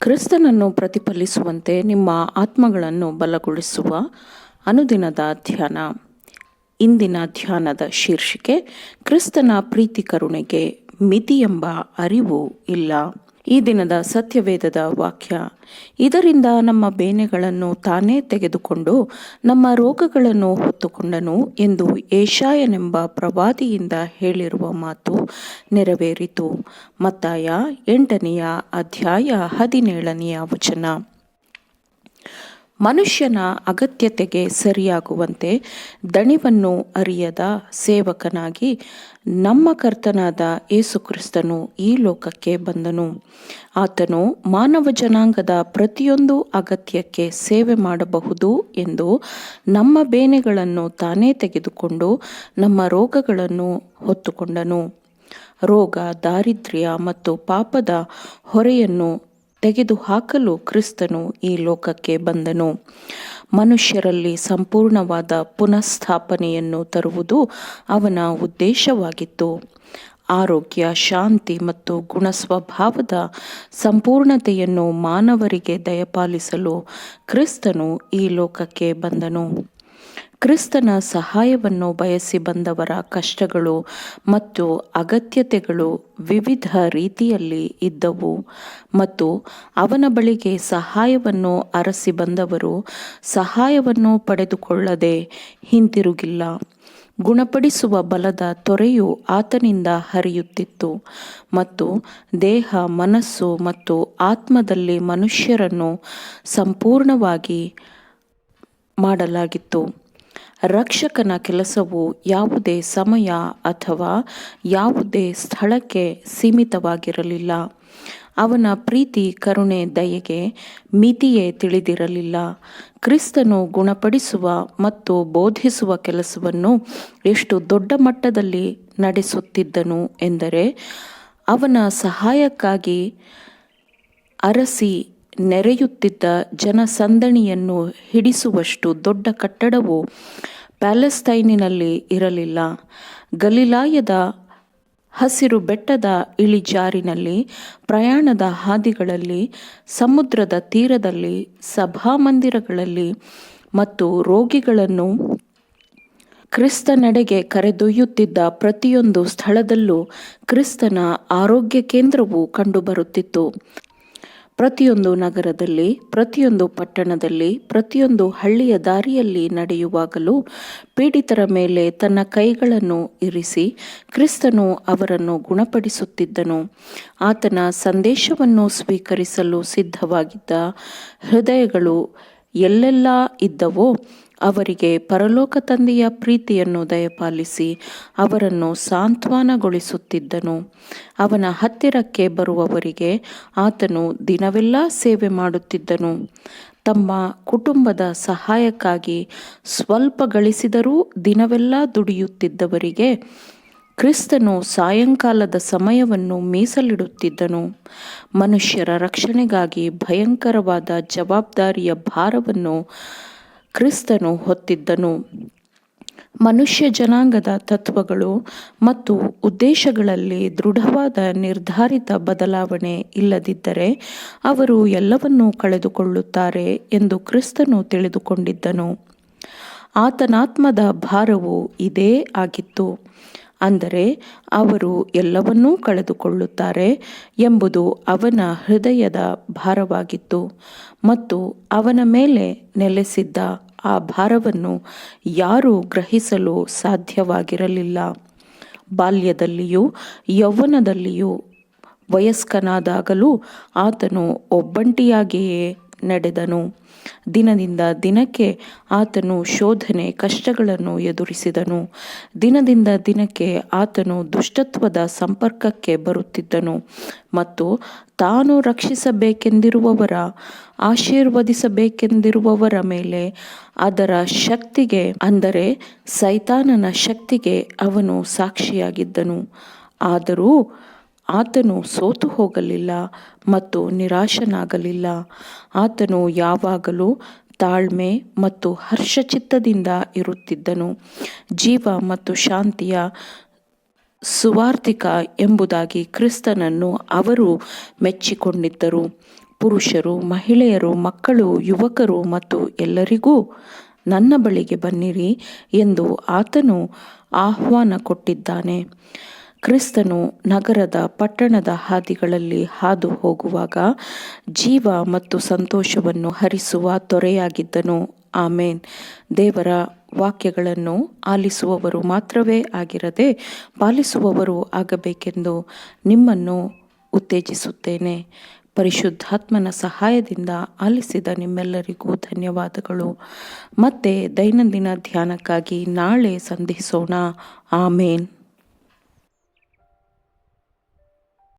ಕ್ರಿಸ್ತನನ್ನು ಪ್ರತಿಫಲಿಸುವಂತೆ ನಿಮ್ಮ ಆತ್ಮಗಳನ್ನು ಬಲಗೊಳಿಸುವ ಅನುದಿನದ ಧ್ಯಾನ. ಇಂದಿನ ಧ್ಯಾನದ ಶೀರ್ಷಿಕೆ: ಕ್ರಿಸ್ತನ ಪ್ರೀತಿ ಕರುಣೆಗೆ ಮಿತಿಯೆಂಬ ಅರಿವು ಇಲ್ಲ. ಈ ದಿನದ ಸತ್ಯವೇದದ ವಾಕ್ಯ: ಇದರಿಂದ ನಮ್ಮ ಬೇನೆಗಳನ್ನು ತಾನೇ ತೆಗೆದುಕೊಂಡು ನಮ್ಮ ರೋಗಗಳನ್ನು ಹೊತ್ತುಕೊಂಡನು ಎಂದು ಯೆಶಾಯನೆಂಬ ಪ್ರವಾದಿಯಿಂದ ಹೇಳಿರುವ ಮಾತು ನೆರವೇರಿತು. ಮತ್ತಾಯ 8ನೇ ಅಧ್ಯಾಯ 17ನೇ ವಚನ. ಮನುಷ್ಯನ ಅಗತ್ಯತೆಗೆ ಸರಿಯಾಗುವಂತೆ ದಣಿವನ್ನು ಅರಿಯದ ಸೇವಕನಾಗಿ ನಮ್ಮ ಕರ್ತನಾದ ಯೇಸುಕ್ರಿಸ್ತನು ಈ ಲೋಕಕ್ಕೆ ಬಂದನು. ಆತನು ಮಾನವ ಜನಾಂಗದ ಪ್ರತಿಯೊಂದು ಅಗತ್ಯಕ್ಕೆ ಸೇವೆ ಮಾಡಬಹುದು ಎಂದು ನಮ್ಮ ಬೇನೆಗಳನ್ನು ತಾನೇ ತೆಗೆದುಕೊಂಡು ನಮ್ಮ ರೋಗಗಳನ್ನು ಹೊತ್ತುಕೊಂಡನು. ರೋಗ, ದಾರಿದ್ರ್ಯ ಮತ್ತು ಪಾಪದ ಹೊರೆಯನ್ನು ತೆಗೆದುಹಾಕಲು ಕ್ರಿಸ್ತನು ಈ ಲೋಕಕ್ಕೆ ಬಂದನು. ಮನುಷ್ಯರಲ್ಲಿ ಸಂಪೂರ್ಣವಾದ ಪುನಃಸ್ಥಾಪನೆಯನ್ನು ತರುವುದು ಅವನ ಉದ್ದೇಶವಾಗಿತ್ತು. ಆರೋಗ್ಯ, ಶಾಂತಿ ಮತ್ತು ಗುಣಸ್ವಭಾವದ ಸಂಪೂರ್ಣತೆಯನ್ನು ಮಾನವರಿಗೆ ದಯಪಾಲಿಸಲು ಕ್ರಿಸ್ತನು ಈ ಲೋಕಕ್ಕೆ ಬಂದನು. ಕ್ರಿಸ್ತನ ಸಹಾಯವನ್ನು ಬಯಸಿ ಬಂದವರ ಕಷ್ಟಗಳು ಮತ್ತು ಅಗತ್ಯತೆಗಳು ವಿವಿಧ ರೀತಿಯಲ್ಲಿ ಇದ್ದವು ಮತ್ತು ಅವನ ಬಳಿಗೆ ಸಹಾಯವನ್ನು ಅರಸಿ ಬಂದವರು ಸಹಾಯವನ್ನು ಪಡೆದುಕೊಳ್ಳದೆ ಹಿಂತಿರುಗಿಲ್ಲ. ಗುಣಪಡಿಸುವ ಬಲದ ತೊರೆಯು ಆತನಿಂದ ಹರಿಯುತ್ತಿತ್ತು ಮತ್ತು ದೇಹ, ಮನಸ್ಸು ಮತ್ತು ಆತ್ಮದಲ್ಲಿ ಮನುಷ್ಯರನ್ನು ಸಂಪೂರ್ಣವಾಗಿ ಮಾಡಲಾಗಿತ್ತು. ರಕ್ಷಕನ ಕೆಲಸವು ಯಾವುದೇ ಸಮಯ ಅಥವಾ ಯಾವುದೇ ಸ್ಥಳಕ್ಕೆ ಸೀಮಿತವಾಗಿರಲಿಲ್ಲ. ಅವನ ಪ್ರೀತಿ, ಕರುಣೆ, ದಯೆಗೆ ಮಿತಿಯೇ ತಿಳಿದಿರಲಿಲ್ಲ. ಕ್ರಿಸ್ತನು ಗುಣಪಡಿಸುವ ಮತ್ತು ಬೋಧಿಸುವ ಕೆಲಸವನ್ನು ಎಷ್ಟು ದೊಡ್ಡ ಮಟ್ಟದಲ್ಲಿ ನಡೆಸುತ್ತಿದ್ದನು ಎಂದರೆ, ಅವನ ಸಹಾಯಕ್ಕಾಗಿ ಅರಸಿ ನೆರೆಯುತ್ತಿದ್ದ ಜನಸಂದಣಿಯನ್ನು ಹಿಡಿಸುವಷ್ಟು ದೊಡ್ಡ ಕಟ್ಟಡವು ಪ್ಯಾಲೆಸ್ತೈನಿನಲ್ಲಿ ಇರಲಿಲ್ಲ. ಗಲಿಲಾಯದ ಹಸಿರು ಬೆಟ್ಟದ ಇಳಿಜಾರಿನಲ್ಲಿ, ಪ್ರಯಾಣದ ಹಾದಿಗಳಲ್ಲಿ, ಸಮುದ್ರದ ತೀರದಲ್ಲಿ, ಸಭಾಮಂದಿರಗಳಲ್ಲಿ ಮತ್ತು ರೋಗಿಗಳನ್ನು ಕ್ರಿಸ್ತನೆಡೆಗೆ ಕರೆದೊಯ್ಯುತ್ತಿದ್ದ ಪ್ರತಿಯೊಂದು ಸ್ಥಳದಲ್ಲೂ ಕ್ರಿಸ್ತನ ಆರೋಗ್ಯ ಕೇಂದ್ರವು ಕಂಡುಬರುತ್ತಿತ್ತು. ಪ್ರತಿಯೊಂದು ನಗರದಲ್ಲಿ, ಪ್ರತಿಯೊಂದು ಪಟ್ಟಣದಲ್ಲಿ, ಪ್ರತಿಯೊಂದು ಹಳ್ಳಿಯ ದಾರಿಯಲ್ಲಿ ನಡೆಯುವಾಗಲೂ ಪೀಡಿತರ ಮೇಲೆ ತನ್ನ ಕೈಗಳನ್ನು ಇರಿಸಿ ಕ್ರಿಸ್ತನು ಅವರನ್ನು ಗುಣಪಡಿಸುತ್ತಿದ್ದನು. ಆತನ ಸಂದೇಶವನ್ನು ಸ್ವೀಕರಿಸಲು ಸಿದ್ಧವಾಗಿದ್ದ ಹೃದಯಗಳು ಎಲ್ಲೆಲ್ಲ ಇದ್ದವೋ ಅವರಿಗೆ ಪರಲೋಕ ತಂದೆಯ ಪ್ರೀತಿಯನ್ನು ದಯಪಾಲಿಸಿ ಅವರನ್ನು ಸಾಂತ್ವನಗೊಳಿಸುತ್ತಿದ್ದನು. ಅವನ ಹತ್ತಿರಕ್ಕೆ ಬರುವವರಿಗೆ ಆತನು ದಿನವೆಲ್ಲ ಸೇವೆ ಮಾಡುತ್ತಿದ್ದನು. ತಮ್ಮ ಕುಟುಂಬದ ಸಹಾಯಕ್ಕಾಗಿ ಸ್ವಲ್ಪ ಗಳಿಸಿದರೂ ದಿನವೆಲ್ಲ ದುಡಿಯುತ್ತಿದ್ದವರಿಗೆ ಕ್ರಿಸ್ತನು ಸಾಯಂಕಾಲದ ಸಮಯವನ್ನು ಮೀಸಲಿಡುತ್ತಿದ್ದನು. ಮನುಷ್ಯರ ರಕ್ಷಣೆಗಾಗಿ ಭಯಂಕರವಾದ ಜವಾಬ್ದಾರಿಯ ಭಾರವನ್ನು ಕ್ರಿಸ್ತನು ಹೊತ್ತಿದ್ದನು. ಮನುಷ್ಯ ಜನಾಂಗದ ತತ್ವಗಳು ಮತ್ತು ಉದ್ದೇಶಗಳಲ್ಲಿ ದೃಢವಾದ ನಿರ್ಧಾರಿತ ಬದಲಾವಣೆ ಇಲ್ಲದಿದ್ದರೆ ಅವರು ಎಲ್ಲವನ್ನೂ ಕಳೆದುಕೊಳ್ಳುತ್ತಾರೆ ಎಂದು ಕ್ರಿಸ್ತನು ತಿಳಿದುಕೊಂಡಿದ್ದನು. ಆತನಾತ್ಮದ ಭಾರವು ಇದೇ ಆಗಿತ್ತು, ಅಂದರೆ ಅವರು ಎಲ್ಲವನ್ನೂ ಕಳೆದುಕೊಳ್ಳುತ್ತಾರೆ ಎಂಬುದು ಅವನ ಹೃದಯದ ಭಾರವಾಗಿತ್ತು ಮತ್ತು ಅವನ ಮೇಲೆ ನೆಲೆಸಿದ್ದ ಆ ಭಾರವನ್ನು ಯಾರೂ ಗ್ರಹಿಸಲು ಸಾಧ್ಯವಾಗಿರಲಿಲ್ಲ. ಬಾಲ್ಯದಲ್ಲಿಯೂ ಯೌವನದಲ್ಲಿಯೂ ವಯಸ್ಕನಾದಾಗಲೂ ಆತನು ಒಬ್ಬಂಟಿಯಾಗಿಯೇ ನಡೆದನು. ದಿನದಿಂದ ದಿನಕ್ಕೆ ಆತನು ಶೋಧನೆ, ಕಷ್ಟಗಳನ್ನು ಎದುರಿಸಿದನು. ದಿನದಿಂದ ದಿನಕ್ಕೆ ಆತನು ದುಷ್ಟತ್ವದ ಸಂಪರ್ಕಕ್ಕೆ ಬರುತ್ತಿದ್ದನು ಮತ್ತು ತಾನು ರಕ್ಷಿಸಬೇಕೆಂದಿರುವವರ, ಆಶೀರ್ವದಿಸಬೇಕೆಂದಿರುವವರ ಮೇಲೆ ಅದರ ಶಕ್ತಿಗೆ, ಅಂದರೆ ಸೈತಾನನ ಶಕ್ತಿಗೆ ಅವನು ಸಾಕ್ಷಿಯಾಗಿದ್ದನು. ಆದರೂ ಆತನು ಸೋತು ಹೋಗಲಿಲ್ಲ ಮತ್ತು ನಿರಾಶನಾಗಲಿಲ್ಲ. ಆತನು ಯಾವಾಗಲೂ ತಾಳ್ಮೆ ಮತ್ತು ಹರ್ಷಚಿತ್ತದಿಂದ ಇರುತ್ತಿದ್ದನು. ಜೀವ ಮತ್ತು ಶಾಂತಿಯ ಸುವಾರ್ತಿಕ ಎಂಬುದಾಗಿ ಕ್ರಿಸ್ತನನ್ನು ಅವರು ಮೆಚ್ಚಿಕೊಂಡಿದ್ದರು. ಪುರುಷರು, ಮಹಿಳೆಯರು, ಮಕ್ಕಳು, ಯುವಕರು ಮತ್ತು ಎಲ್ಲರಿಗೂ ನನ್ನ ಬಳಿಗೆ ಬನ್ನಿರಿ ಎಂದು ಆತನು ಆಹ್ವಾನ ಕೊಟ್ಟಿದ್ದಾನೆ. ಕ್ರಿಸ್ತನು ನಗರದ ಪಟ್ಟಣದ ಹಾದಿಗಳಲ್ಲಿ ಹಾದು ಹೋಗುವಾಗ ಜೀವ ಮತ್ತು ಸಂತೋಷವನ್ನು ಹರಿಸುವ ತೊರೆಯಾಗಿದ್ದನು. ಆಮೇನ್. ದೇವರ ವಾಕ್ಯಗಳನ್ನು ಆಲಿಸುವವರು ಮಾತ್ರವೇ ಆಗಿರದೆ ಪಾಲಿಸುವವರು ಆಗಬೇಕೆಂದು ನಿಮ್ಮನ್ನು ಉತ್ತೇಜಿಸುತ್ತೇನೆ. ಪರಿಶುದ್ಧಾತ್ಮನ ಸಹಾಯದಿಂದ ಆಲಿಸಿದ ನಿಮ್ಮೆಲ್ಲರಿಗೂ ಧನ್ಯವಾದಗಳು. ಮತ್ತೆ ದೈನಂದಿನ ಧ್ಯಾನಕ್ಕಾಗಿ ನಾಳೆ ಸಂಧಿಸೋಣ. ಆಮೇನ್.